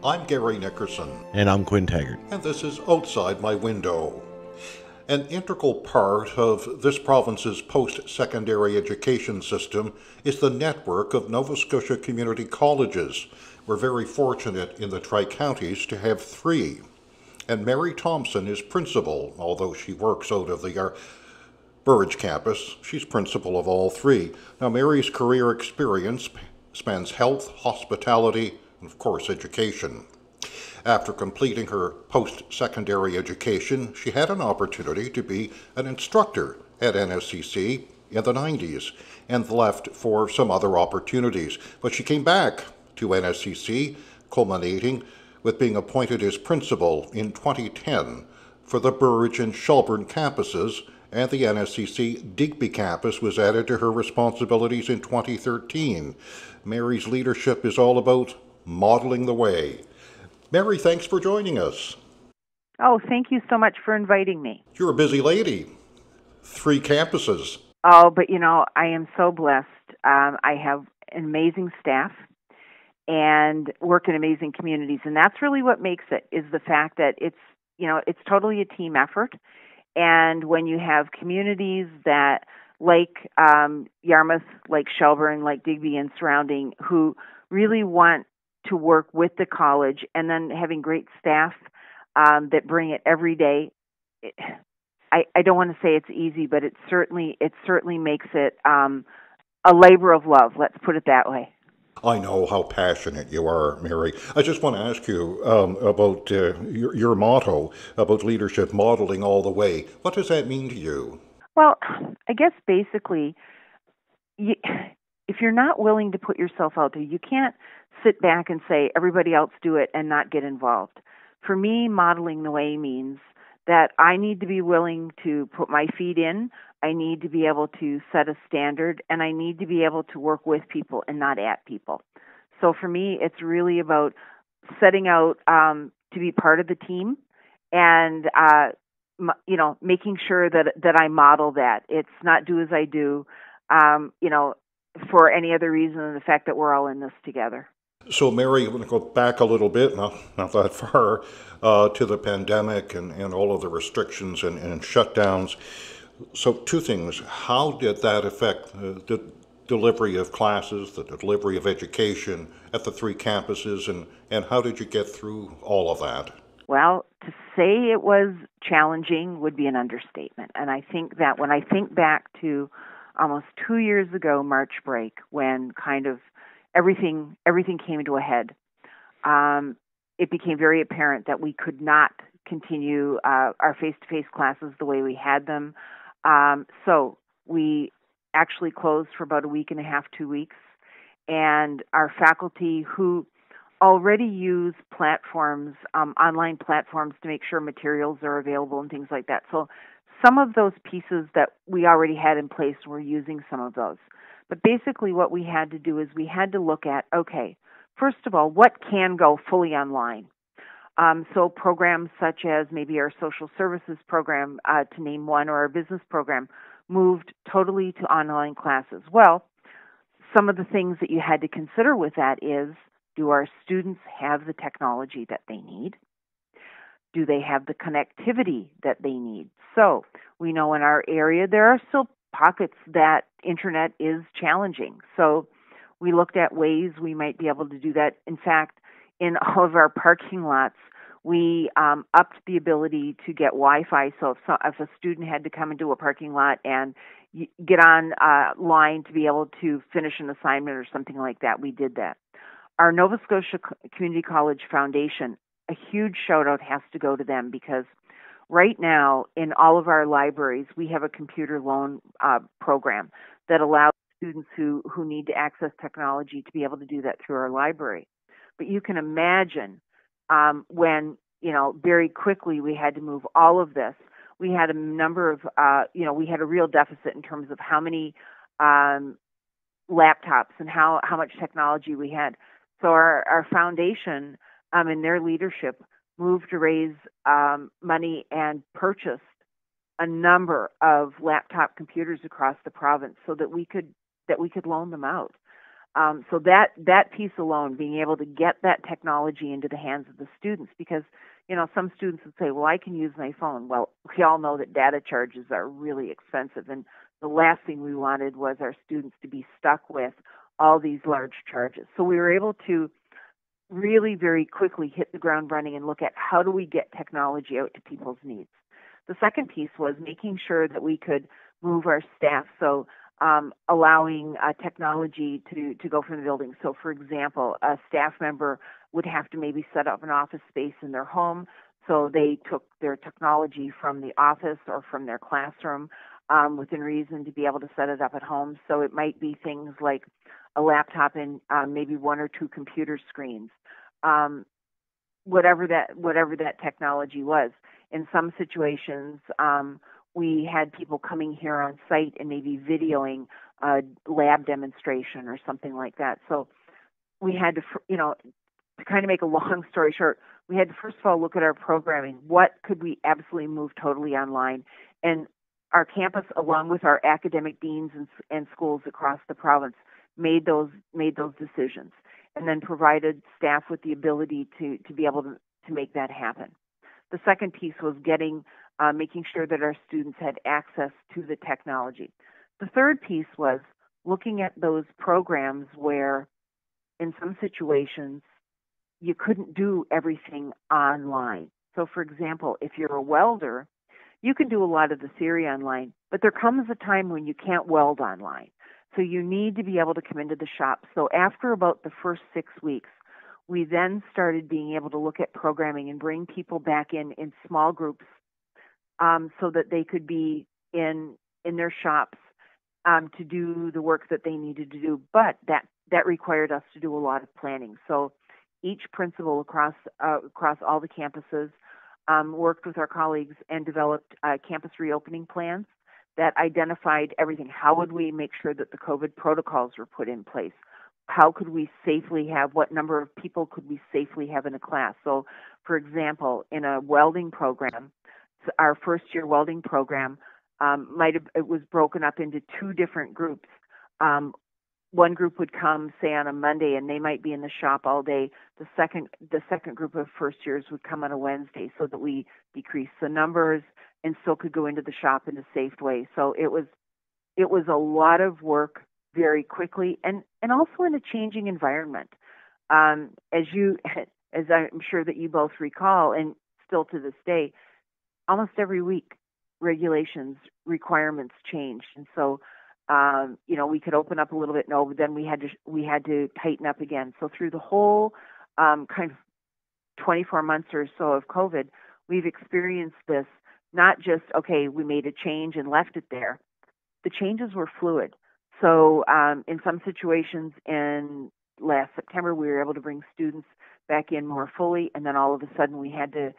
I'm Gary Nickerson, And I'm Quinn Taggart. and this is Outside My Window. An integral part of this province's post-secondary education system is the network of Nova Scotia community colleges. We're very fortunate in the Tri-Counties to have three. And Mary Thompson is principal, although she works out of the Burridge campus. She's principal of all three. Now, Mary's career experience spans health, hospitality, and of course, education. After completing her post-secondary education, she had an opportunity to be an instructor at NSCC in the 90s and left for some other opportunities. But she came back to NSCC, culminating with being appointed as principal in 2010 for the Burridge and Shelburne campuses, and the NSCC Digby campus was added to her responsibilities in 2013. Mary's leadership is all about modeling the way. Mary, thanks for joining us. Oh, thank you so much for inviting me. You're a busy lady. Three campuses. Oh, but I am so blessed. I have an amazing staff and work in amazing communities, and that's really what makes it, is the fact that it's totally a team effort. And when you have communities that, like Yarmouth, like Shelburne, like Digby and surrounding, who really want to work with the college, and then having great staff that bring it every day, I don't want to say it's easy, but it certainly makes it a labor of love. Let's put it that way. I know how passionate you are, Mary. I just want to ask you about your motto about leadership modeling all the way. What does that mean to you? Well, I guess basically, if you're not willing to put yourself out there, you can't sit back and say, everybody else do it and not get involved. For me, modeling the way means that I need to be willing to put my feet in, I need to be able to set a standard, and I need to be able to work with people and not at people. So for me, it's really about setting out to be part of the team and making sure that I model that. It's not do as I do, for any other reason than the fact that we're all in this together. So, Mary, I'm going to go back a little bit, not that far, to the pandemic and all of the restrictions and shutdowns. So, two things. How did that affect the delivery of classes, the delivery of education at the three campuses, and how did you get through all of that? Well, to say it was challenging would be an understatement. And I think that when I think back to almost 2 years ago, March break, when kind of everything came to a head, it became very apparent that we could not continue our face-to-face classes the way we had them. So we actually closed for about a week and a half, 2 weeks, and our faculty who already use platforms, online platforms, to make sure materials are available and things like that. So some of those pieces that we already had in place, we're using some of those. But basically what we had to do is we had to look at, okay, first of all, what can go fully online? So programs such as maybe our social services program, to name one, or our business program, moved totally to online classes. Well, some of the things that you had to consider with that is, do our students have the technology that they need? Do they have the connectivity that they need? So we know in our area there are still pockets that internet is challenging. So we looked at ways we might be able to do that. In fact, in all of our parking lots, we upped the ability to get Wi-Fi. So if a student had to come into a parking lot and get on line to be able to finish an assignment or something like that, we did that. Our Nova Scotia Community College Foundation, a huge shout-out has to go to them, because right now in all of our libraries, we have a computer loan program that allows students who need to access technology to be able to do that through our library. But you can imagine when, very quickly we had to move all of this. We had a number of, we had a real deficit in terms of how many laptops and how much technology we had. So our foundation, in their leadership, moved to raise money and purchased a number of laptop computers across the province so that we could loan them out. So that piece alone, being able to get that technology into the hands of the students, because some students would say, well, I can use my phone. Well, we all know that data charges are really expensive, and the last thing we wanted was our students to be stuck with all these large charges. So we were able to really very quickly hit the ground running and look at how do we get technology out to people's needs. The second piece was making sure that we could move our staff, so allowing technology to go from the building. So, for example, a staff member would have to maybe set up an office space in their home, so they took their technology from the office or from their classroom within reason to be able to set it up at home. So it might be things like a laptop and maybe one or two computer screens, whatever that technology was. In some situations, we had people coming here on site and maybe videoing a lab demonstration or something like that. So we had to, to kind of make a long story short, we had to first of all look at our programming. What could we absolutely move totally online? And our campus, along with our academic deans and schools across the province, made those decisions, and then provided staff with the ability to be able to make that happen. The second piece was making sure that our students had access to the technology. The third piece was looking at those programs where, in some situations, you couldn't do everything online. So, for example, if you're a welder, you can do a lot of the theory online, but there comes a time when you can't weld online. So you need to be able to come into the shop. So after about the first 6 weeks, we then started being able to look at programming and bring people back in small groups so that they could be in their shops to do the work that they needed to do. But that required us to do a lot of planning. So each principal across all the campuses worked with our colleagues and developed campus reopening plans that identified everything. How would we make sure that the COVID protocols were put in place? How could we safely have, what number of people could we safely have in a class? So, for example, in a welding program, our first year welding program it was broken up into two different groups. One group would come, say, on a Monday, and they might be in the shop all day. The second group of first years would come on a Wednesday, so that we decreased the numbers and still could go into the shop in a safe way. So it was a lot of work very quickly, and also in a changing environment. As I'm sure that you both recall, and still to this day, almost every week regulations, requirements changed, and so we could open up a little bit, but then we had to tighten up again. So through the whole kind of 24 months or so of COVID, we've experienced this. Not just, okay, we made a change and left it there. The changes were fluid. So in some situations in last September, we were able to bring students back in more fully, and then all of a sudden we had to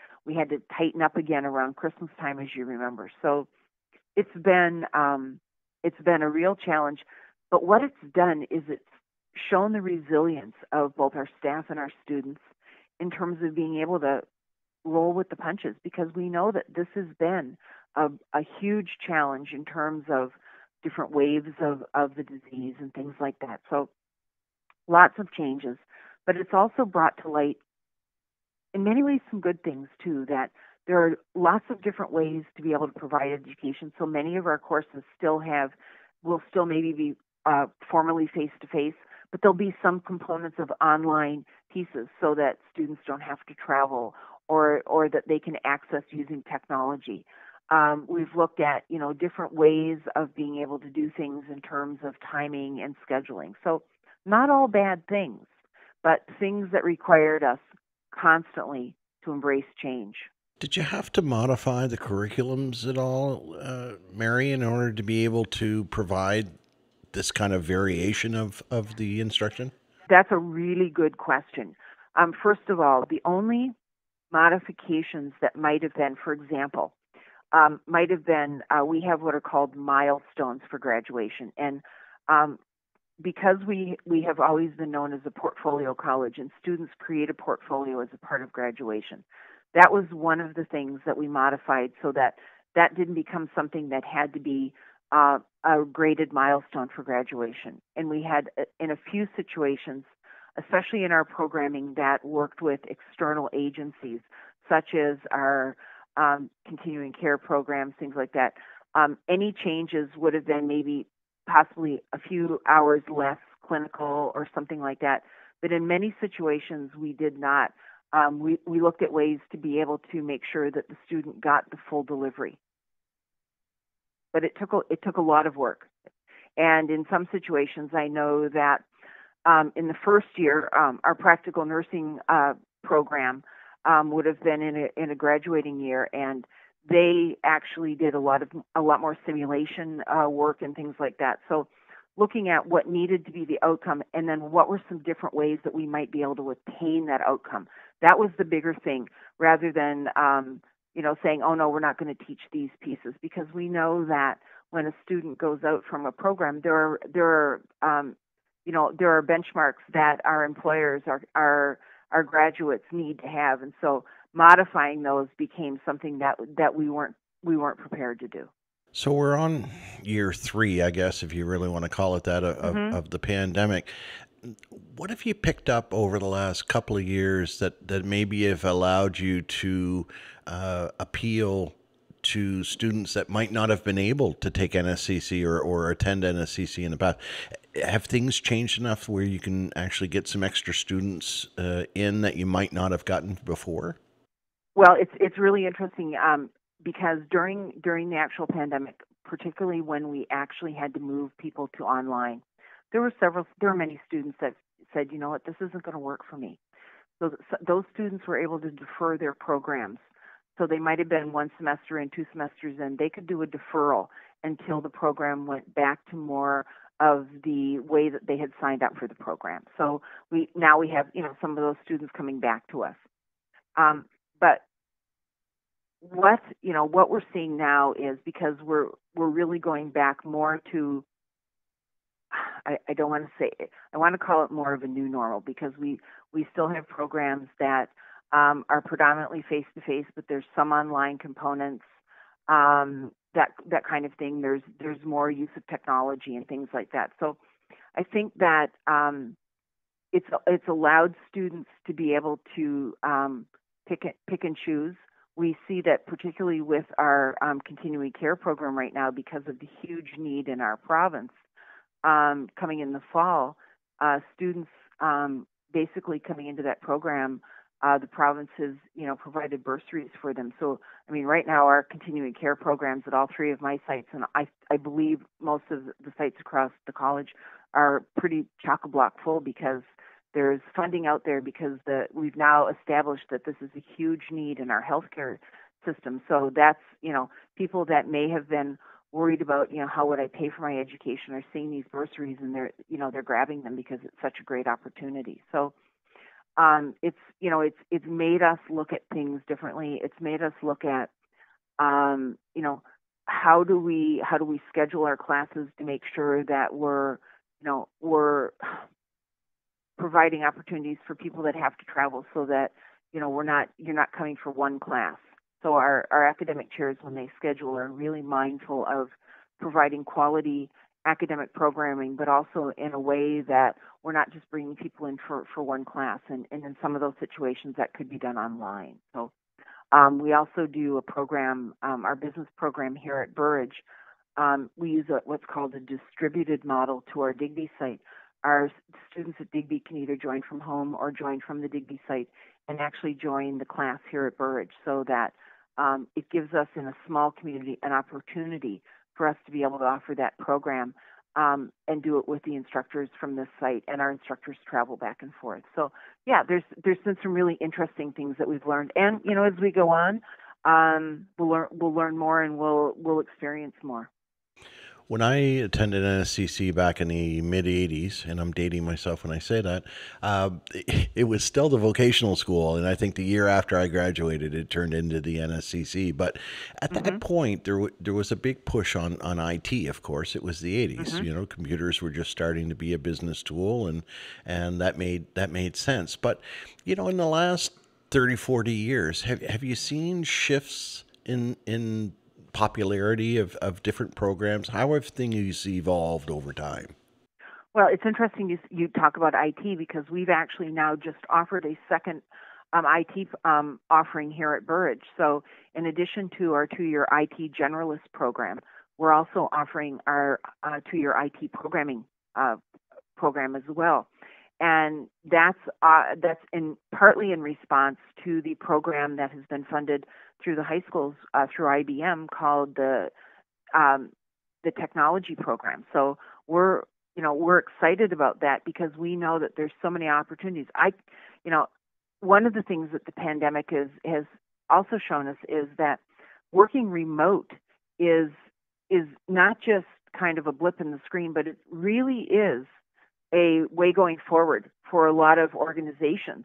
tighten up again around Christmas time, as you remember. So it's been a real challenge. But what it's done is it's shown the resilience of both our staff and our students in terms of being able to roll with the punches, because we know that this has been a huge challenge in terms of different waves of the disease and things like that. So lots of changes, but it's also brought to light in many ways some good things too, that there are lots of different ways to be able to provide education. So many of our courses will still maybe be formally face-to-face, but there'll be some components of online pieces so that students don't have to travel, or that they can access using technology. We've looked at, different ways of being able to do things in terms of timing and scheduling. So not all bad things, but things that required us constantly to embrace change. Did you have to modify the curriculums at all, Mary, in order to be able to provide this kind of variation of the instruction? That's a really good question. First of all, the only modifications that might have been, for example, we have what are called milestones for graduation. And because we have always been known as a portfolio college, and students create a portfolio as a part of graduation, that was one of the things that we modified so that didn't become something that had to be a graded milestone for graduation. And we had, in a few situations, especially in our programming that worked with external agencies, such as our continuing care programs, things like that, any changes would have been maybe possibly a few hours less clinical or something like that. But in many situations, we did not. We looked at ways to be able to make sure that the student got the full delivery. But it took a lot of work. And in some situations, I know that in the first year, our practical nursing program would have been in a graduating year, and they actually did a lot more simulation work and things like that. So looking at what needed to be the outcome, and then what were some different ways that we might be able to attain that outcome. That was the bigger thing, rather than saying, oh no, we're not going to teach these pieces, because we know that when a student goes out from a program, there are benchmarks that our employers, our graduates need to have, and so modifying those became something that we weren't prepared to do. So we're on year 3, I guess, if you really want to call it that, of the pandemic. What have you picked up over the last couple of years that maybe have allowed you to appeal to students that might not have been able to take NSCC or attend NSCC in the past? Have things changed enough where you can actually get some extra students in that you might not have gotten before? Well, it's really interesting because during the actual pandemic, particularly when we actually had to move people to online, there were many students that said, you know what, this isn't going to work for me. So those students were able to defer their programs. So they might have been 1 semester in, 2 semesters in. They could do a deferral until the program went back to more of the way that they had signed up for the program. So now we have some of those students coming back to us. But what we're seeing now is, because we're really going back more to, I don't want to say it, I want to call it more of a new normal, because we still have programs that are predominantly face-to-face, but there's some online components, that kind of thing. There's more use of technology and things like that. So I think that it's allowed students to be able to pick and choose. We see that particularly with our continuing care program right now, because of the huge need in our province coming in the fall, students basically coming into that program, the province has provided bursaries for them. So I mean, right now our continuing care programs at all 3 of my sites, and I believe most of the sites across the college, are pretty chock-a-block full, because there's funding out there, because we've now established that this is a huge need in our healthcare system. So that's, people that may have been worried about, how would I pay for my education, are seeing these bursaries, and they're grabbing them because it's such a great opportunity. So it's made us look at things differently. It's made us look at, how do we schedule our classes to make sure that we're providing opportunities for people that have to travel, so that you're not coming for one class. So our academic chairs, when they schedule, are really mindful of providing quality academic programming, but also in a way that we're not just bringing people in for one class. And in some of those situations, that could be done online. So we also do a program, our business program here at Burridge. We use what's called a distributed model to our Digby site. Our students at Digby can either join from home or join from the Digby site and actually join the class here at Burridge, so that it gives us, in a small community, an opportunity for us to be able to offer that program and do it with the instructors from this site, and our instructors travel back and forth. So yeah, there's been some really interesting things that we've learned, and as we go on, we'll learn more, and we'll experience more. When I attended NSCC back in the mid 80s, and I'm dating myself when I say that, it was still the vocational school. And I think the year after I graduated, it turned into the NSCC. But at that point, there was a big push on IT, of course. It was the 80s. Computers were just starting to be a business tool, and that made sense. But, in the last 30, 40 years, have you seen shifts in popularity of different programs? How have things evolved over time? Well, it's interesting you talk about IT because we've actually now just offered a second IT offering here at Burridge. So, in addition to our 2-year IT generalist program, we're also offering our 2-year IT programming program as well, and that's partly in response to the program that has been funded through the high schools through IBM called the technology program. So we're excited about that because we know that there's so many opportunities. One of the things that the pandemic has also shown us is that working remote is not just kind of a blip in the screen, but it really is a way going forward for a lot of organizations.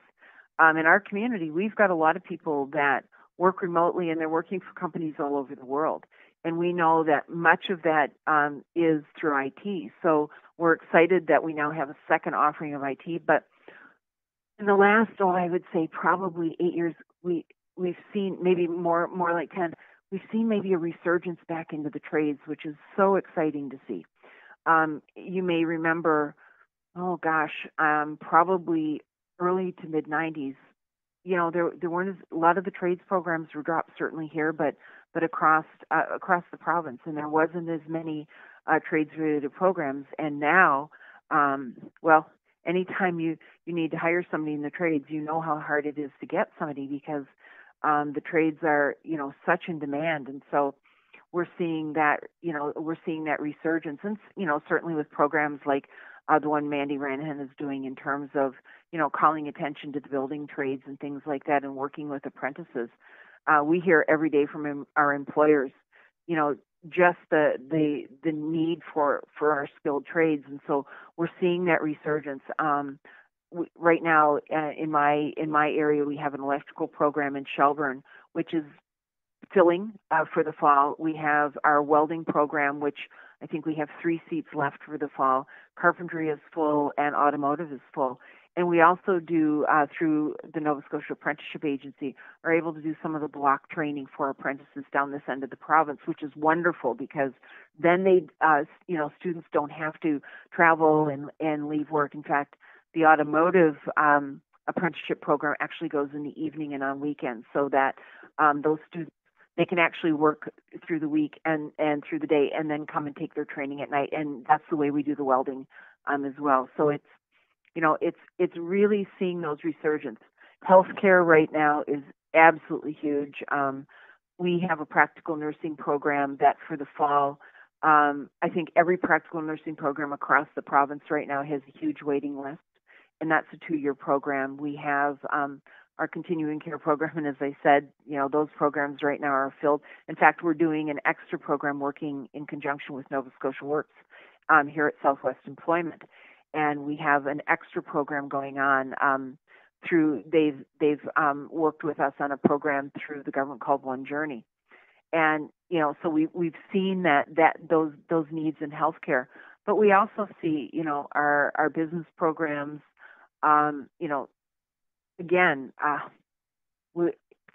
In our community, we've got a lot of people that work remotely, and they're working for companies all over the world. And we know that much of that is through IT. So we're excited that we now have a second offering of IT. But in the last, I would say probably 8 years, we've seen maybe more like 10. We've seen maybe a resurgence back into the trades, which is so exciting to see. You may remember, probably early to mid 90s. There weren't a lot of the trades programs were dropped certainly here, but across the province, and there wasn't as many trades related programs. And now, anytime you need to hire somebody in the trades, you know how hard it is to get somebody because the trades are such in demand, and so we're seeing that resurgence, and certainly with programs like the one Mandy Ranahan is doing in terms of calling attention to the building trades and things like that, and working with apprentices. We hear every day from our employers, just the need for our skilled trades, and so we're seeing that resurgence. Right now, in my area, we have an electrical program in Shelburne, which is filling for the fall. We have our welding program, which I think we have 3 seats left for the fall. Carpentry is full, and automotive is full. And we also do, through the Nova Scotia Apprenticeship Agency, are able to do some of the block training for apprentices down this end of the province, which is wonderful because then students don't have to travel and leave work. In fact, the automotive apprenticeship program actually goes in the evening and on weekends, so that those students, they can actually work through the week and through the day, and then come and take their training at night. And that's the way we do the welding as well. So it's really seeing those resurgence. Healthcare right now is absolutely huge. We have a practical nursing program that for the fall, I think every practical nursing program across the province right now has a huge waiting list, and that's a 2-year program. We have our continuing care program, and as I said, those programs right now are filled. In fact, we're doing an extra program working in conjunction with Nova Scotia Works here at Southwest Employment, and we have an extra program going on through. They've worked with us on a program through the government called One Journey, and so we've seen that those needs in healthcare, but we also see our business programs. Again,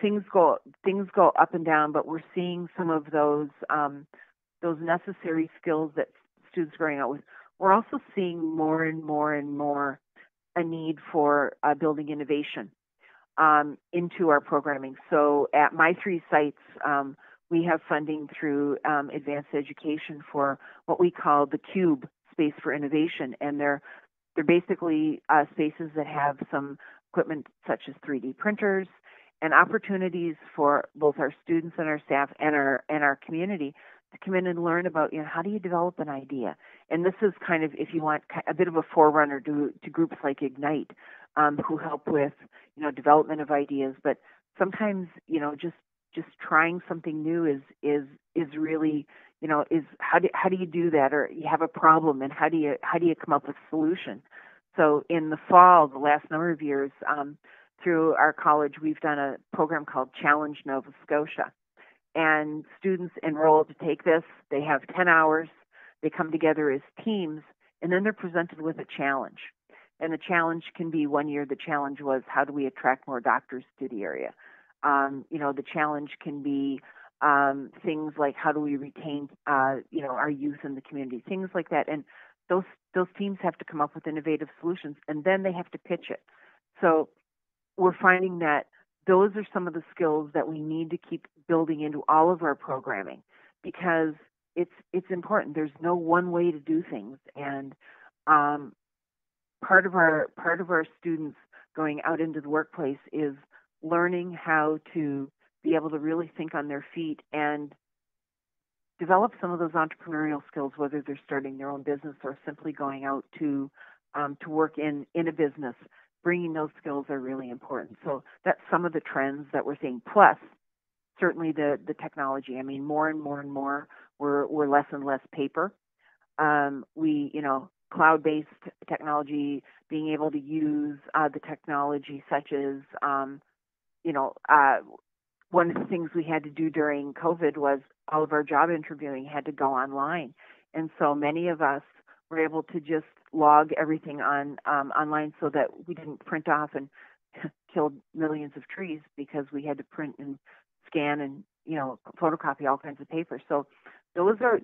things go up and down, but we're seeing some of those necessary skills that students are growing out with. We're also seeing more and more and more a need for building innovation into our programming. So at my 3 sites, we have funding through advanced education for what we call the Cube Space for Innovation, and they're basically spaces that have some equipment such as 3D printers and opportunities for both our students and our staff and our community to come in and learn about how do you develop an idea. And this is kind of, if you want, a bit of a forerunner to groups like Ignite, who help with development of ideas. But sometimes just trying something new is really is how do you do that? Or you have a problem, and how do you come up with a solution? So in the fall, the last number of years, through our college, we've done a program called Challenge Nova Scotia. And students enroll to take this. They have 10 hours. They come together as teams, and then they're presented with a challenge. And the challenge can be, one year the challenge was, how do we attract more doctors to the area? The challenge can be, things like how do we retain, our youth in the community, things like that. And those teams have to come up with innovative solutions, and then they have to pitch it. So we're finding that those are some of the skills that we need to keep building into all of our programming, because it's important. There's no one way to do things, and part of our students going out into the workplace is learning how to be able to really think on their feet and develop some of those entrepreneurial skills, whether they're starting their own business or simply going out to work in a business. Bringing those skills are really important. So that's some of the trends that we're seeing. Plus, certainly the technology. I mean, more and more and more, we're less and less paper. Cloud-based technology, being able to use the technology such as, one of the things we had to do during COVID was all of our job interviewing had to go online. And so many of us were able to just log everything online so that we didn't print off and kill millions of trees, because we had to print and scan and, photocopy all kinds of paper. So those are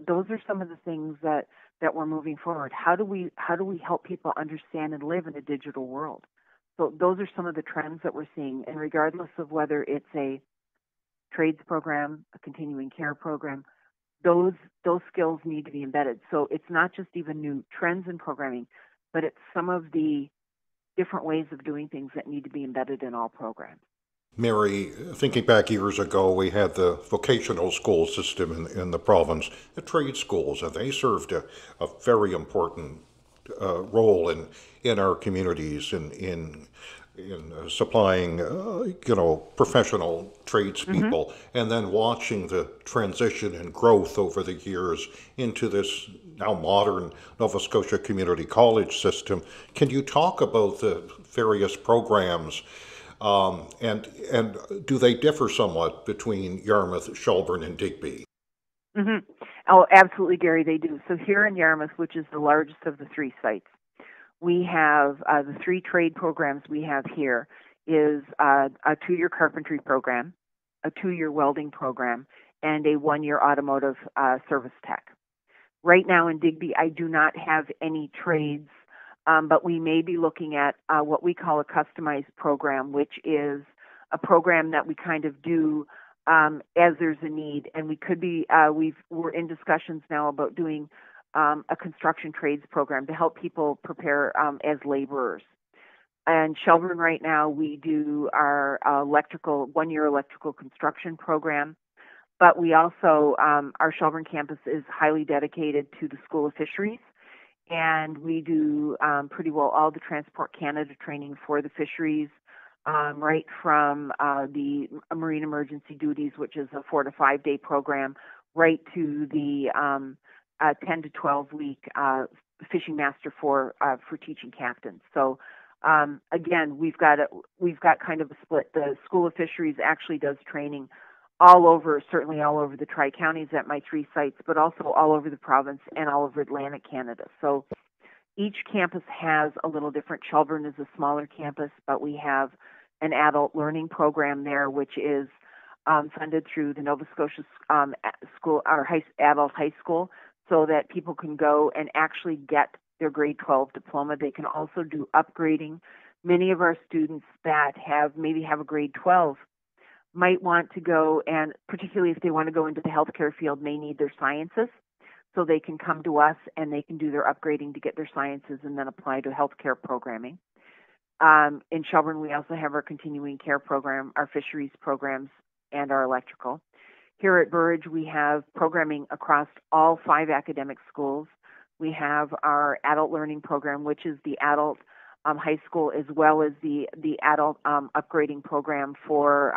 some of the things that we're moving forward. How do we help people understand and live in a digital world? So those are some of the trends that we're seeing. And regardless of whether it's a trades program, a continuing care program, those skills need to be embedded. So it's not just even new trends in programming, but it's some of the different ways of doing things that need to be embedded in all programs. Mary, thinking back years ago, we had the vocational school system in the province, the trade schools, and they served a very important role in our communities in supplying professional tradespeople, and then watching the transition and growth over the years into this now modern Nova Scotia Community College system. Can you talk about the various programs? And do they differ somewhat between Yarmouth, Shelburne, and Digby? Mm-hmm. Oh, absolutely, Gary, they do. So here in Yarmouth, which is the largest of the three sites, we have the three trade programs we have here is a 2-year carpentry program, a 2-year welding program, and a 1-year automotive service tech. Right now in Digby, I do not have any trades, but we may be looking at what we call a customized program, which is a program that we kind of do as there's a need. And we could be, we're in discussions now about doing a construction trades program to help people prepare as laborers. And Shelburne right now, we do our 1-year electrical construction program. But we also, our Shelburne campus is highly dedicated to the School of Fisheries. And we do pretty well all the Transport Canada training for the fisheries, right from the marine emergency duties, which is a 4 to 5 day program, right to the 10 to 12 week fishing master for teaching captains. So again, we've got kind of a split. The School of Fisheries actually does training all over, certainly all over the Tri-Counties at my 3 sites, but also all over the province and all over Atlantic Canada. So each campus has a little different. Shelburne is a smaller campus, but we have an adult learning program there, which is funded through the Nova Scotia school, our adult high school, so that people can go and actually get their grade 12 diploma. They can also do upgrading. Many of our students that maybe have a grade 12 might want to go, and particularly if they want to go into the healthcare field, may need their sciences. So they can come to us and they can do their upgrading to get their sciences and then apply to healthcare programming. In Shelburne, we also have our continuing care program, our fisheries programs, and our electrical. Here at Burridge, we have programming across all 5 academic schools. We have our adult learning program, which is the adult high school, as well as the adult upgrading program for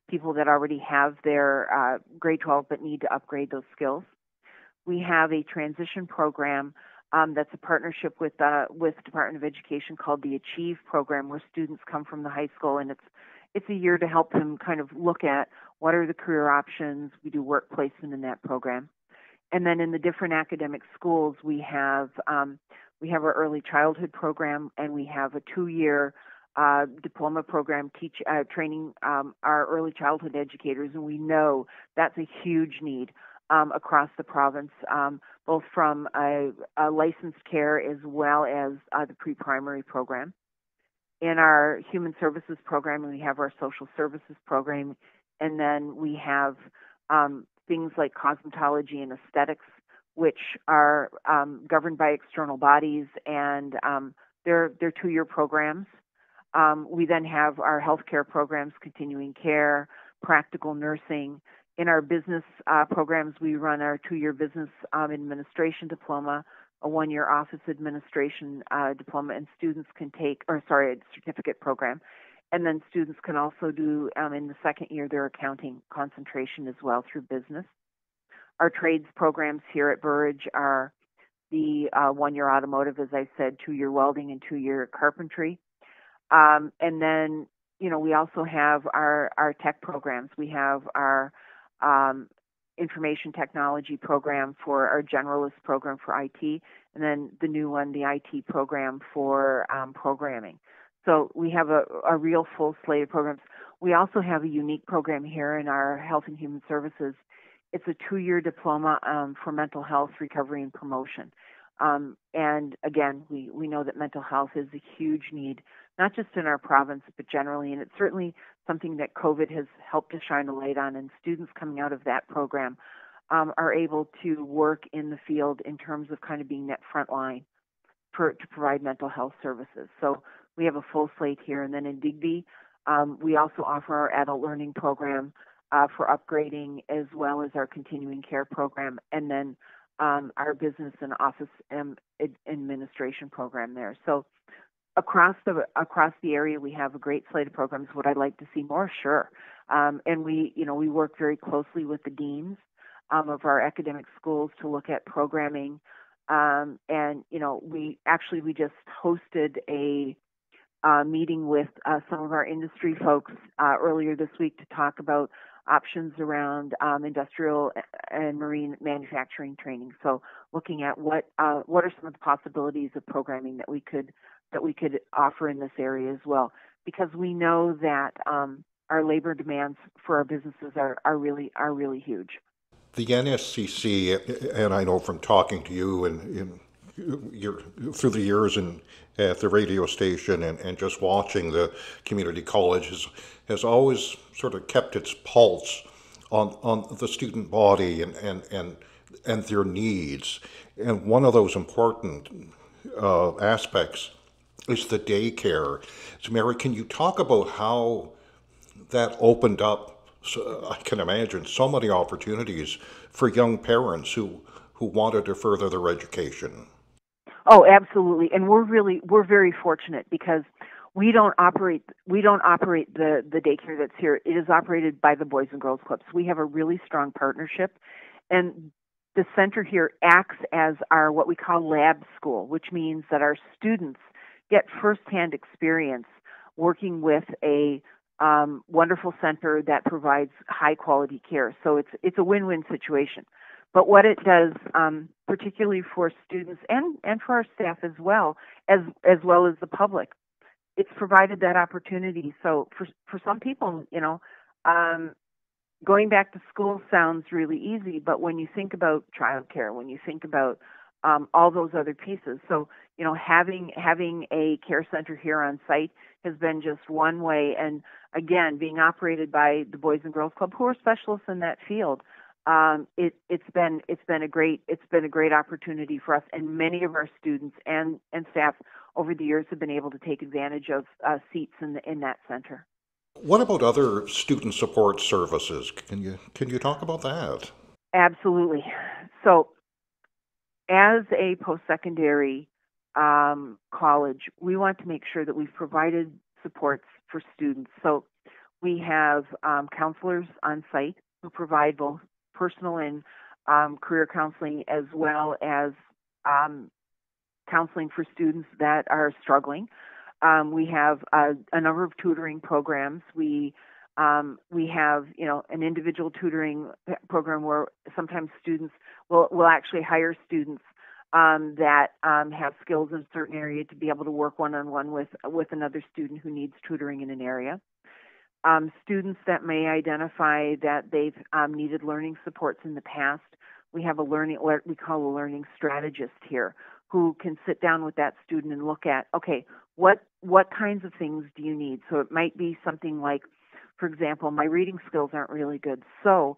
people that already have their grade 12 but need to upgrade those skills. We have a transition program that's a partnership with Department of Education called the Achieve program, where students come from the high school, and it's a year to help them kind of look at what are the career options. We do work placement in that program. And then in the different academic schools, we have our early childhood program, and we have a 2-year diploma program training our early childhood educators, and we know that's a huge need across the province, both from a licensed care as well as the pre-primary program. In our human services program, we have our social services program, and then we have things like cosmetology and aesthetics, which are governed by external bodies, and they're 2-year programs. We then have our healthcare programs, continuing care, practical nursing. In our business programs, we run our 2-year business administration diploma, a 1-year office administration diploma, and students can take, a certificate program. And then students can also do, in the second year, their accounting concentration as well through business. Our trades programs here at Burridge are the 1-year automotive, as I said, 2-year welding, and 2-year carpentry. And then, we also have our tech programs. We have our information technology program for our generalist program for IT, and then the new one, the IT program for programming. So we have a real full slate of programs. We also have a unique program here in our Health and Human Services. It's a 2-year diploma for mental health recovery and promotion. And again, we know that mental health is a huge need, not just in our province, but generally, and it's certainly something that COVID has helped to shine a light on, and students coming out of that program are able to work in the field in terms of kind of being that front line to provide mental health services. So we have a full slate here. And then in Digby, we also offer our adult learning program for upgrading, as well as our continuing care program, and then our business and office administration program there. So across the area, we have a great slate of programs. Would I like to see more? Sure. And we work very closely with the deans of our academic schools to look at programming. And we just hosted a meeting with some of our industry folks earlier this week to talk about options around industrial and marine manufacturing training. So looking at what are some of the possibilities of programming that we could offer in this area as well, because we know that our labor demands for our businesses are really huge. The NSCC, and I know from talking to you and through the years at the radio station and just watching the community college, has always sort of kept its pulse on the student body and their needs. And one of those important aspects is the daycare. So Mary, can you talk about how that opened up, I can imagine, so many opportunities for young parents who wanted to further their education? Oh, absolutely. And we're very fortunate because we don't operate the daycare that's here. It is operated by the Boys and Girls Clubs. We have a really strong partnership, and the center here acts as our what we call lab school, which means that our students get firsthand experience working with a wonderful center that provides high quality care. So it's a win-win situation. But what it does, particularly for students and for our staff as well as the public, it's provided that opportunity. So for some people, going back to school sounds really easy, but when you think about childcare, when you think about all those other pieces, so having a care center here on site has been just one way. And again, being operated by the Boys and Girls Club, who are specialists in that field, it's been a great opportunity for us, and many of our students and staff over the years have been able to take advantage of seats in that center. What about other student support services? Can you talk about that? Absolutely. So, as a post-secondary college, we want to make sure that we've provided supports for students. So, we have counselors on site who provide both personal and career counseling, as well as counseling for students that are struggling. We have a number of tutoring programs. We have an individual tutoring program where sometimes students will actually hire students that have skills in a certain area to be able to work one-on-one with another student who needs tutoring in an area. Students that may identify that they've needed learning supports in the past. We have what we call a learning strategist here, who can sit down with that student and look at, okay, what kinds of things do you need? So it might be something like, for example, my reading skills aren't really good, so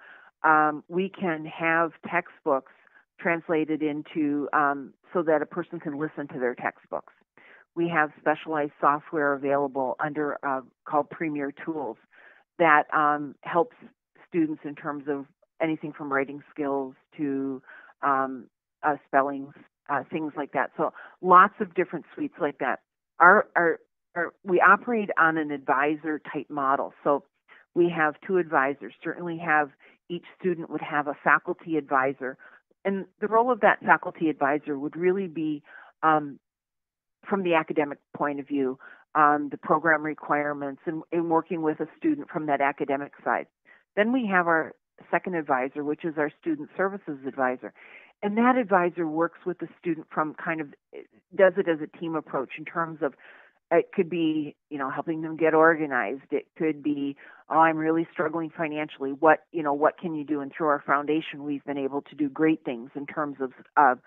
we can have textbooks translated into so that a person can listen to their textbooks. We have specialized software available under called Premier Tools that helps students in terms of anything from writing skills to spellings, things like that. So lots of different suites like that. We operate on an advisor type model. So we have 2 advisors. Certainly each student would have a faculty advisor. And the role of that faculty advisor would really be from the academic point of view, the program requirements, and working with a student from that academic side. Then we have our second advisor, which is our student services advisor. And that advisor works with the student from does it as a team approach in terms of, it could be, helping them get organized. It could be, oh, I'm really struggling financially. What can you do? And through our foundation, we've been able to do great things in terms of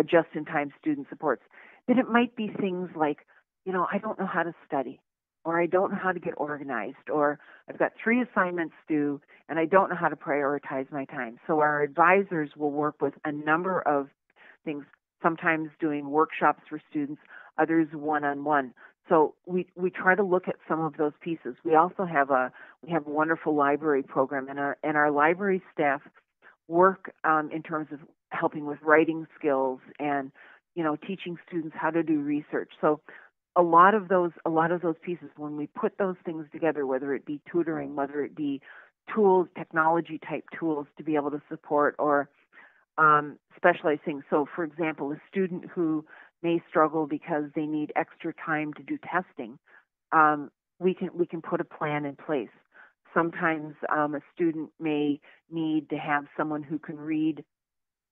just-in-time student supports. Then it might be things like, I don't know how to study, or I don't know how to get organized, or I've got 3 assignments due, and I don't know how to prioritize my time. So our advisors will work with a number of things, sometimes doing workshops for students, others one-on-one. So we try to look at some of those pieces. We also have a wonderful library program, and our library staff work in terms of helping with writing skills and teaching students how to do research. So a lot of those pieces, when we put those things together, whether it be tutoring, whether it be tools, technology type tools to be able to support, or specialized things. So, for example, a student who may struggle because they need extra time to do testing, we can put a plan in place. Sometimes a student may need to have someone who can read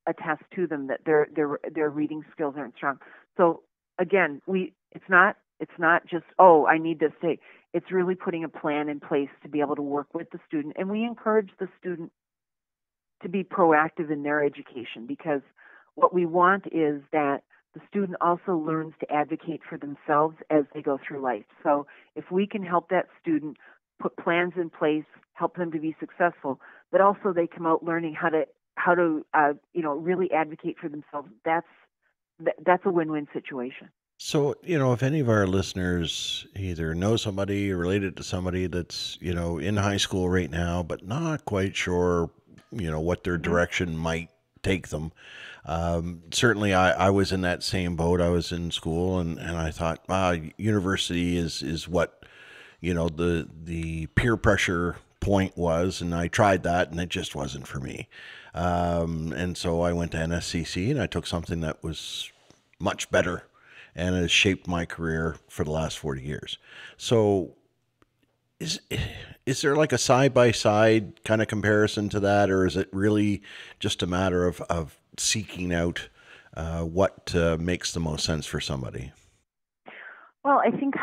a test to them that their reading skills aren't strong. So again, it's not just, oh, I need this day. It's really putting a plan in place to be able to work with the student, and we encourage the student to be proactive in their education, because what we want is that the student also learns to advocate for themselves as they go through life. So if we can help that student put plans in place, help them to be successful, but also they come out learning how to really advocate for themselves, that's a win-win situation. So, if any of our listeners either know somebody or related to somebody that's, in high school right now, but not quite sure, what their direction might take them. Certainly I was in that same boat. I was in school and I thought, university is what, the peer pressure point was. And I tried that and it just wasn't for me. And so I went to NSCC and I took something that was much better and has shaped my career for the last 40 years. So is there like a side-by-side kind of comparison to that, or is it really just a matter of seeking out what makes the most sense for somebody? Well, I think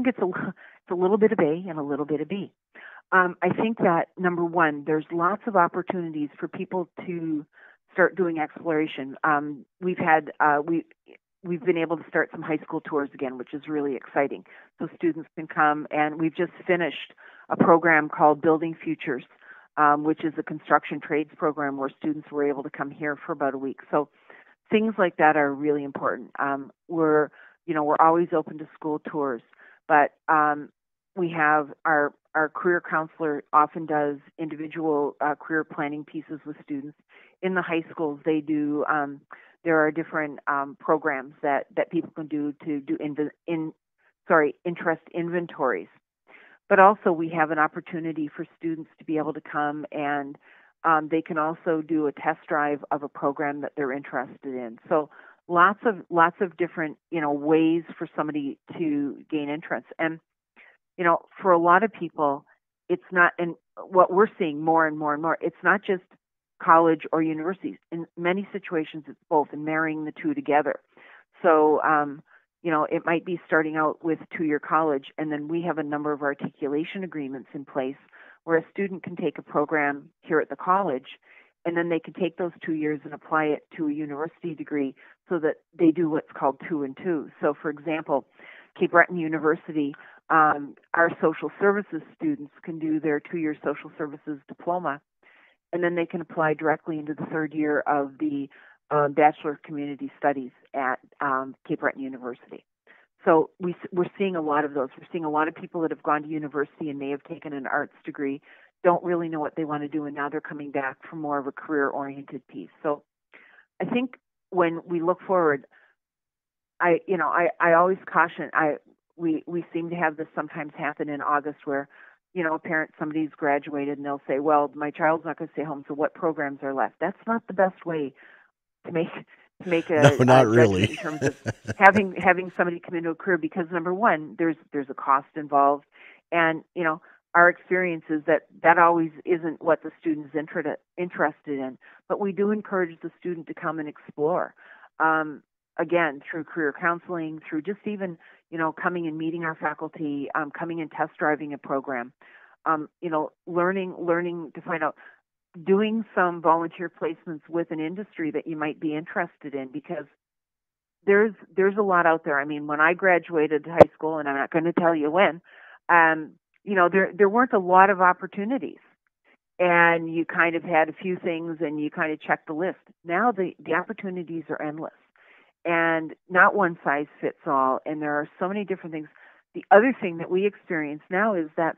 it's a little bit of A and a little bit of B. I think that, number one, there's lots of opportunities for people to start doing exploration. We've been able to start some high school tours again, which is really exciting. So students can come, and we've just finished a program called Building Futures, which is a construction trades program where students were able to come here for about a week. So things like that are really important. We're always open to school tours, but we have our career counselor often does individual career planning pieces with students. In the high schools, they do. There are different programs that people can do to do interest inventories. But also we have an opportunity for students to be able to come and they can also do a test drive of a program that they're interested in. So lots of different ways for somebody to gain interest. And for a lot of people, it's not, and what we're seeing more and more and more, it's not just college or university. In many situations, it's both, and marrying the two together. So, it might be starting out with 2-year college, and then we have a number of articulation agreements in place where a student can take a program here at the college, and then they can take those 2 years and apply it to a university degree so that they do what's called 2 and 2. So, for example, Cape Breton University, our social services students can do their 2-year social services diploma, and then they can apply directly into the 3rd year of the Bachelor of Community Studies at Cape Breton University. So we're seeing a lot of those. We're seeing a lot of people that have gone to university and may have taken an arts degree, don't really know what they want to do, and now they're coming back for more of a career-oriented piece. So I think when we look forward, I always caution. We seem to have this sometimes happen in August where, somebody's graduated and they'll say, well, my child's not going to stay home, so what programs are left? That's not the best way to make No, a not judgment really. in terms of having somebody come into a career, because number one, there's a cost involved, and our experience is that always isn't what the student's interested in. But we do encourage the student to come and explore. Again, through career counseling, through just even coming and meeting our faculty, coming and test driving a program, learning to find out, doing some volunteer placements with an industry that you might be interested in, because there's a lot out there. I mean, when I graduated high school, and I'm not going to tell you when, there weren't a lot of opportunities, and you kind of had a few things and you kind of checked the list. Now the opportunities are endless, and not one size fits all, and there are so many different things. The other thing that we experience now is that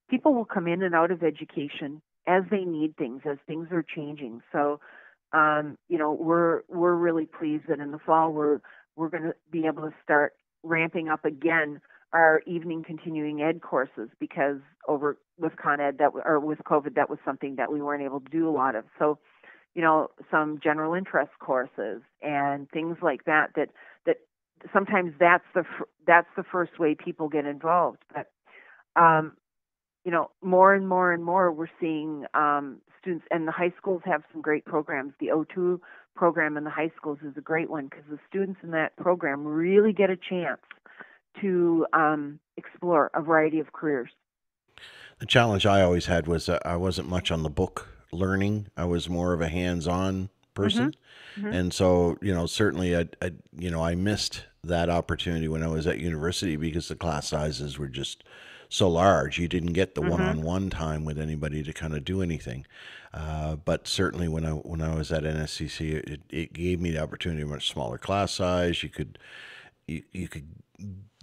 people will come in and out of education as they need things, as things are changing. So, we're really pleased that in the fall we're going to be able to start ramping up again our evening continuing ed courses, because with with COVID, that was something that we weren't able to do a lot of. So, some general interest courses and things like that sometimes that's the first way people get involved. But more and more and more, we're seeing students, and the high schools have some great programs. The O2 program in the high schools is a great one, because the students in that program really get a chance to explore a variety of careers. The challenge I always had was I wasn't much on the book learning. I was more of a hands-on person. Mm-hmm. And so, certainly I missed that opportunity when I was at university, because the class sizes were just so large. You didn't get the one-on-one time with anybody to kind of do anything. But certainly when I was at NSCC, it gave me the opportunity of a much smaller class size. You could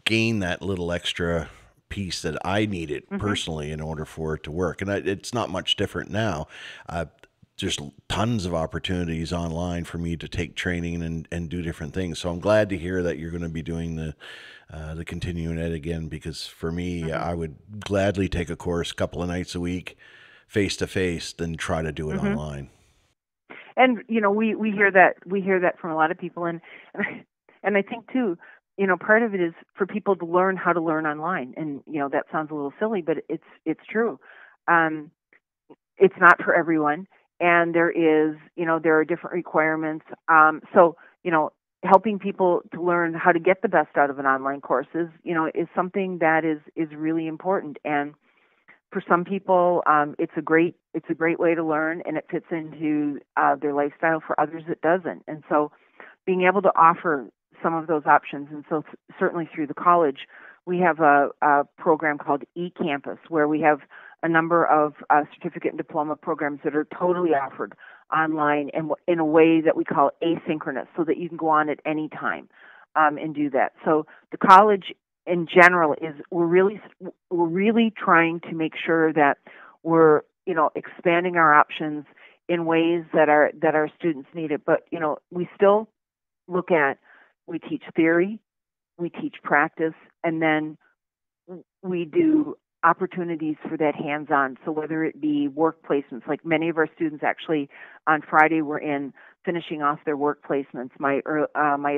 gain that little extra piece that I needed personally in order for it to work. And it's not much different now. There's tons of opportunities online for me to take training and do different things. So I'm glad to hear that you're going to be doing the continuing ed again, because for me, I would gladly take a course a couple of nights a week, face to face, than try to do it online. And we hear that from a lot of people, and I think too, part of it is for people to learn how to learn online, and that sounds a little silly, but it's true. It's not for everyone, and there are different requirements. So helping people to learn how to get the best out of an online course is something that is really important. And for some people, it's a great way to learn, and it fits into their lifestyle. For others, it doesn't. And so, being able to offer some of those options, and so certainly through the college, we have a program called eCampus, where we have a number of certificate and diploma programs that are totally offered online and in a way that we call asynchronous, so that you can go on at any time and do that. So the college in general we're really trying to make sure that we're expanding our options in ways that our students need it. But we still we teach theory, we teach practice, and then we do opportunities for that hands-on. So whether it be work placements, like many of our students actually on Friday were finishing off their work placements. My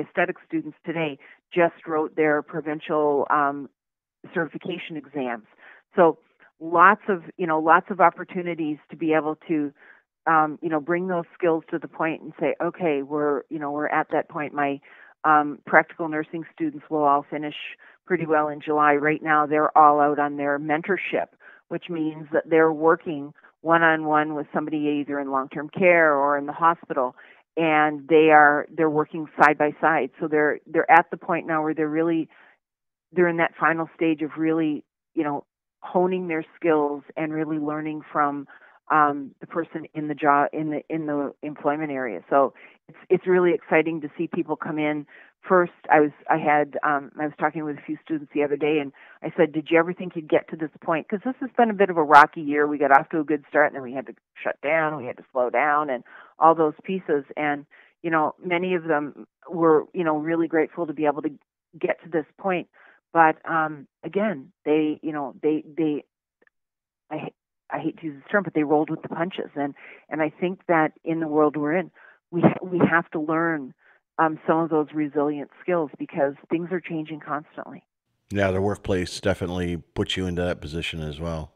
aesthetic students today just wrote their provincial certification exams. So lots of opportunities to be able to bring those skills to the point and say, okay, we're at that point. My practical nursing students will all finish pretty well in July. Right now, they're all out on their mentorship, which means that they're working one-on-one with somebody either in long-term care or in the hospital, and they're working side by side. So they're at the point now where they're in that final stage of really, honing their skills and really learning from the person in the job in the employment area. So it's really exciting to see people come in. First, I was talking with a few students the other day, and I said, "Did you ever think you'd get to this point?" Because this has been a bit of a rocky year. We got off to a good start, and then we had to shut down, we had to slow down, and all those pieces. And many of them were really grateful to be able to get to this point. But again, I hate to use this term, but they rolled with the punches, and I think that in the world we're in, we have to learn some of those resilient skills because things are changing constantly. Yeah, the workplace definitely puts you into that position as well.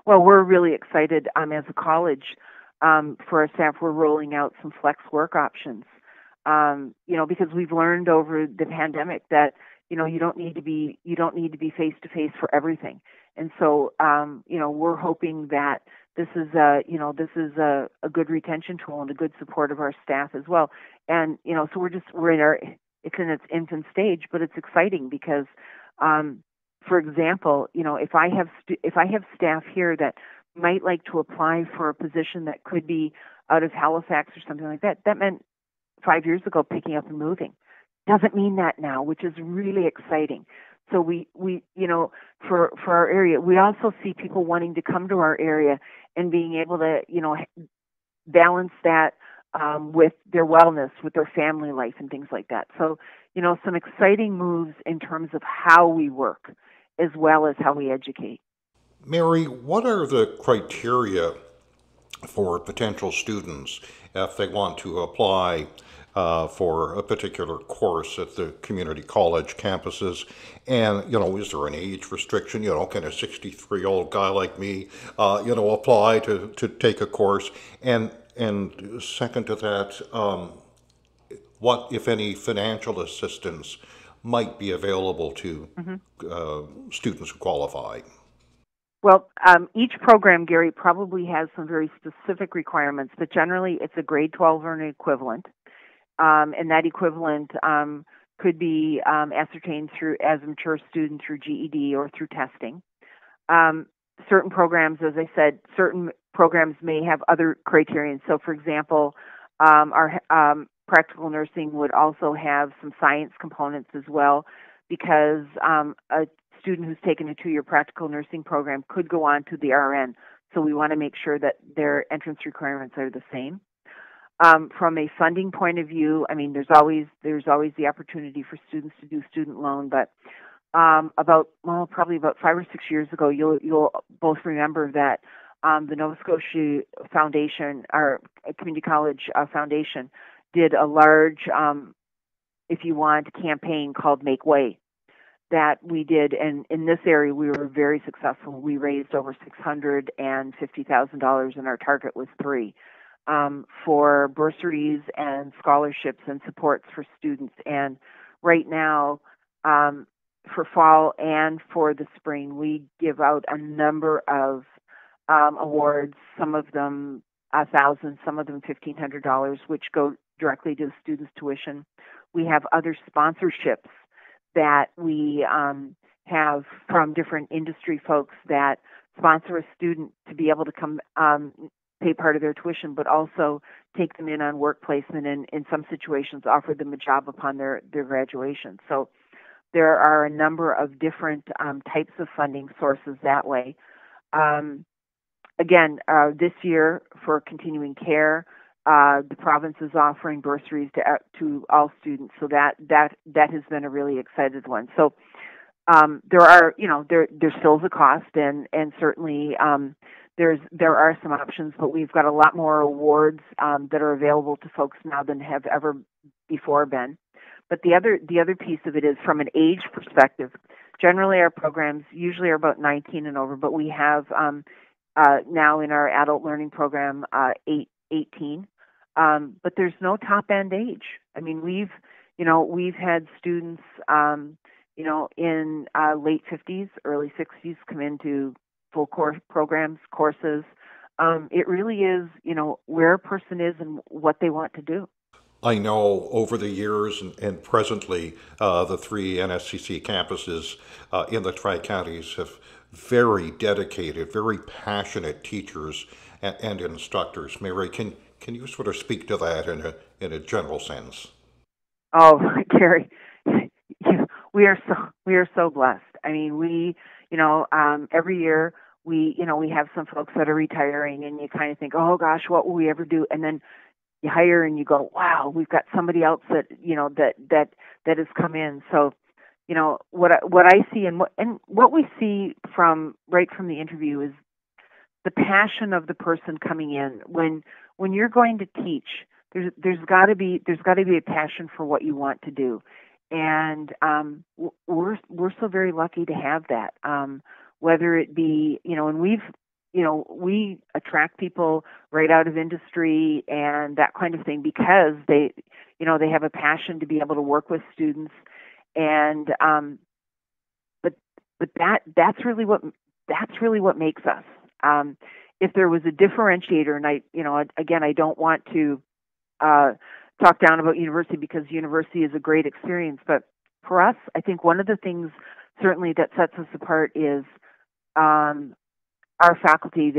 Well, we're really excited as a college for our staff. We're rolling out some flex work options, because we've learned over the pandemic that you don't need to be face to face for everything. And so, we're hoping that this is a good retention tool and a good support of our staff as well. And so it's in its infant stage, but it's exciting because, for example, if I have staff here that might like to apply for a position that could be out of Halifax or something like that, that meant 5 years ago picking up and moving. Doesn't mean that now, which is really exciting. So we for our area, we also see people wanting to come to our area and being able to balance that with their wellness, with their family life and things like that. So some exciting moves in terms of how we work as well as how we educate. Mary, what are the criteria for potential students if they want to apply for a particular course at the community college campuses? And, is there an age restriction? Can a 63-year-old guy like me, apply to take a course? And second to that, what, if any, financial assistance might be available to students who qualify? Well, each program, Gary, probably has some very specific requirements, but generally it's a grade 12 or an equivalent. And that equivalent could be ascertained as a mature student through GED or through testing. Certain programs, as I said, may have other criterion. So, for example, our practical nursing would also have some science components as well, because a student who's taken a 2-year practical nursing program could go on to the RN. So we want to make sure that their entrance requirements are the same. From a funding point of view, there's always the opportunity for students to do student loan, but probably about 5 or 6 years ago, you'll both remember that the Nova Scotia Foundation, our Community College Foundation, did a large, campaign called Make Way that we did, and in this area we were very successful. We raised over $650,000, and our target was $3 million. For bursaries and scholarships and supports for students. And right now, for fall and for the spring, we give out a number of awards, some of them $1,000, some of them $1,500, which go directly to the students' tuition. We have other sponsorships that we have from different industry folks that sponsor a student to be able to come pay part of their tuition, but also take them in on work placement and in some situations offer them a job upon their graduation. So there are a number of different types of funding sources that way. This year for continuing care, the province is offering bursaries to all students, so that has been a really excited one. So there still is a cost, and certainly there are some options, but we've got a lot more awards that are available to folks now than have ever before been. But the other piece of it is from an age perspective. Generally, our programs usually are about 19 and over, but we have now in our adult learning program, 18. But there's no top end age. I mean, we've had students, in late 50s, early 60s come into full course programs, courses. It really is, where a person is and what they want to do. I know over the years and presently, the three NSCC campuses in the Tri Counties have very dedicated, very passionate teachers and instructors. Mary, can you sort of speak to that in a general sense? Oh, Gary, we are so blessed. I mean, every year we have some folks that are retiring, and you kind of think, oh gosh, what will we ever do? And then you hire and you go, wow, we've got somebody else that that has come in. So, what I see and what we see from right from the interview is the passion of the person coming in. When you're going to teach, there's got to be a passion for what you want to do, and we're so very lucky to have that. Whether it be, and we attract people right out of industry and that kind of thing because they have a passion to be able to work with students, and but that's really what makes us. If there was a differentiator, and I don't want to talk down about university because university is a great experience, but for us, I think one of the things certainly that sets us apart is our faculty.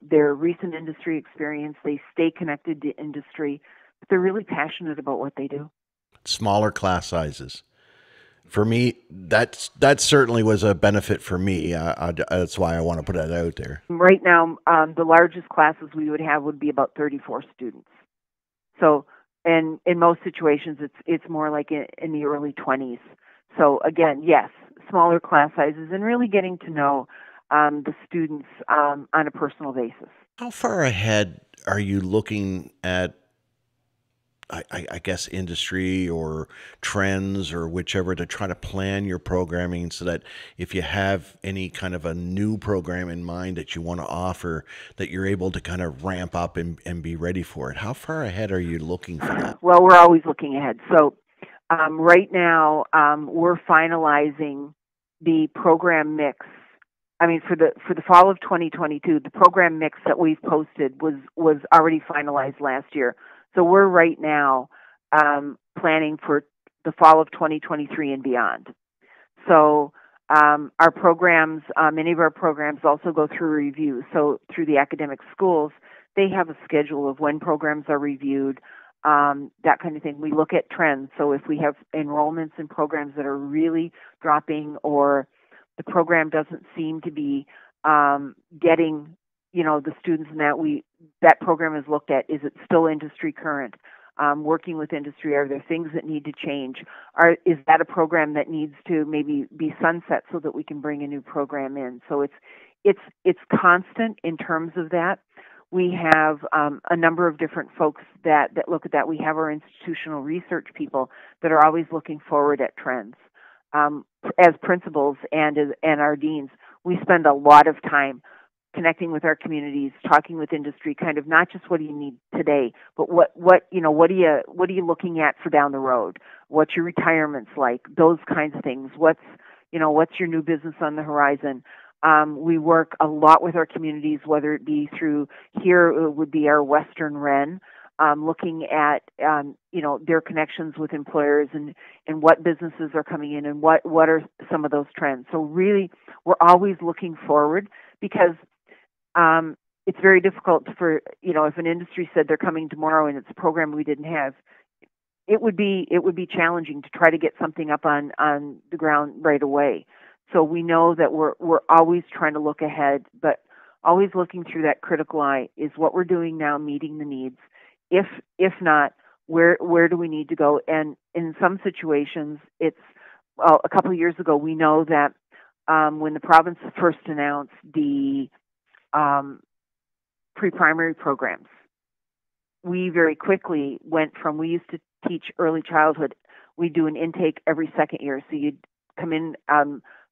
Their recent industry experience, they stay connected to industry, but they're really passionate about what they do. Smaller class sizes. For me, that certainly was a benefit for me. That's why I want to put that out there. Right now, the largest classes we would have would be about 34 students. So, and in most situations, it's more like in the early 20s. So again, yes, smaller class sizes and really getting to know the students on a personal basis. How far ahead are you looking at, I guess, industry or trends or whichever to try to plan your programming so that if you have any kind of a new program in mind that you want to offer, that you're able to kind of ramp up and be ready for it? How far ahead are you looking for that? Well, we're always looking ahead. So right now, we're finalizing the program mix. I mean, for the fall of 2022, the program mix that we've posted was already finalized last year. So we're right now planning for the fall of 2023 and beyond. So our programs, many of our programs also go through review. So through the academic schools, they have a schedule of when programs are reviewed, that kind of thing. We look at trends. So if we have enrollments in programs that are really dropping or the program doesn't seem to be getting the students in that program is looked at. Is it still industry current? Working with industry, are there things that need to change? Is that a program that needs to maybe be sunset so that we can bring a new program in? So it's constant in terms of that. We have a number of different folks that look at that. We have our institutional research people that are always looking forward at trends. As principals and our deans, we spend a lot of time connecting with our communities, talking with industry, kind of not just what do you need today, but what are you looking at for down the road? What's your retirements like? Those kinds of things. What's your new business on the horizon? We work a lot with our communities, whether it be through here it would be our Western Ren, looking at their connections with employers and what businesses are coming in and what are some of those trends. So really, we're always looking forward because it's very difficult for if an industry said they're coming tomorrow and it's a program we didn't have, it would be challenging to try to get something up on the ground right away. So we know that we're always trying to look ahead, but always looking through that critical eye. Is what we're doing now meeting the needs? If not, where do we need to go? And in some situations, a couple of years ago, we know that when the province first announced the pre-primary programs, we very quickly went from, we used to teach early childhood, we do an intake every second year. So you'd come in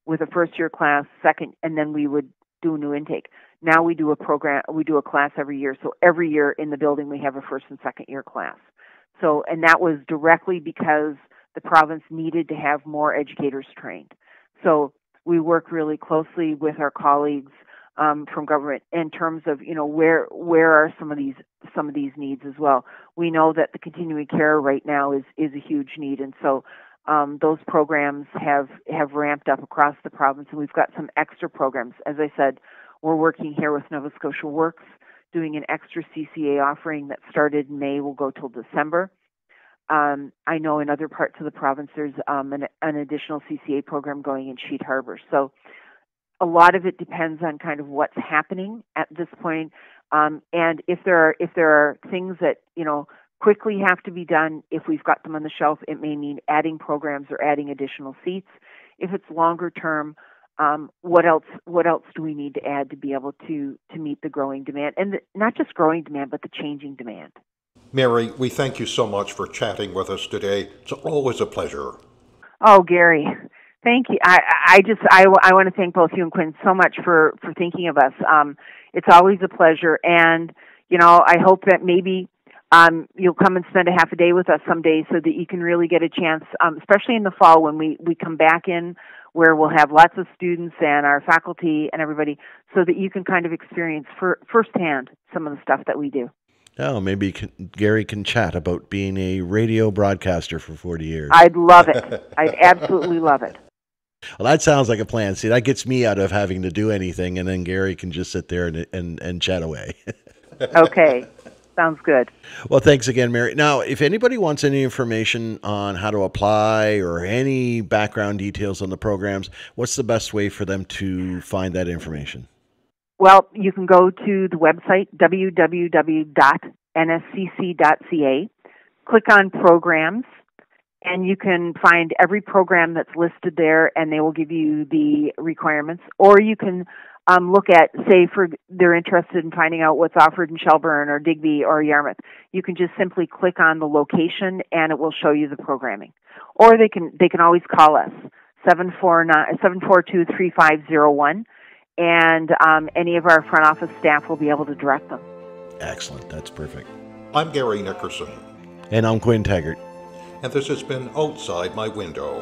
with a first year class, second, and then we would do a new intake. Now we do a class every year. So every year in the building we have a first and second year class. So, and that was directly because the province needed to have more educators trained. So we work really closely with our colleagues from government in terms of, where are some of these needs as well. We know that the continuing care right now is a huge need, and so those programs have ramped up across the province, and we've got some extra programs. As I said, we're working here with Nova Scotia Works, doing an extra CCA offering that started in May, will go till December. I know in other parts of the province there's an additional CCA program going in Sheet Harbor. So a lot of it depends on kind of what's happening at this point, and if there are things that quickly have to be done. If we've got them on the shelf, it may mean adding programs or adding additional seats. If it's longer term, what else do we need to add to be able to meet the growing demand, and not just growing demand, but the changing demand. Mary, we thank you so much for chatting with us today. It's always a pleasure. Oh, Gary, thank you. I want to thank both you and Quinn so much for thinking of us. It's always a pleasure, and I hope that maybe you'll come and spend a half a day with us someday, so that you can really get a chance, especially in the fall when we come back in, where we'll have lots of students and our faculty and everybody, so that you can kind of experience firsthand some of the stuff that we do. Oh, maybe Gary can chat about being a radio broadcaster for 40 years. I'd love it. I'd absolutely love it. Well, that sounds like a plan. See, that gets me out of having to do anything, and then Gary can just sit there and chat away. Okay. Sounds good. Well, thanks again, Mary. Now, if anybody wants any information on how to apply or any background details on the programs, what's the best way for them to find that information? Well, you can go to the website, www.nscc.ca, click on programs, and you can find every program that's listed there, and they will give you the requirements. Or you can look at, say, they're interested in finding out what's offered in Shelburne or Digby or Yarmouth. You can just simply click on the location, and it will show you the programming. Or they can always call us, 742-3501. And any of our front office staff will be able to direct them. Excellent. That's perfect. I'm Gary Nickerson. And I'm Quinn Taggart. And this has been Outside My Window.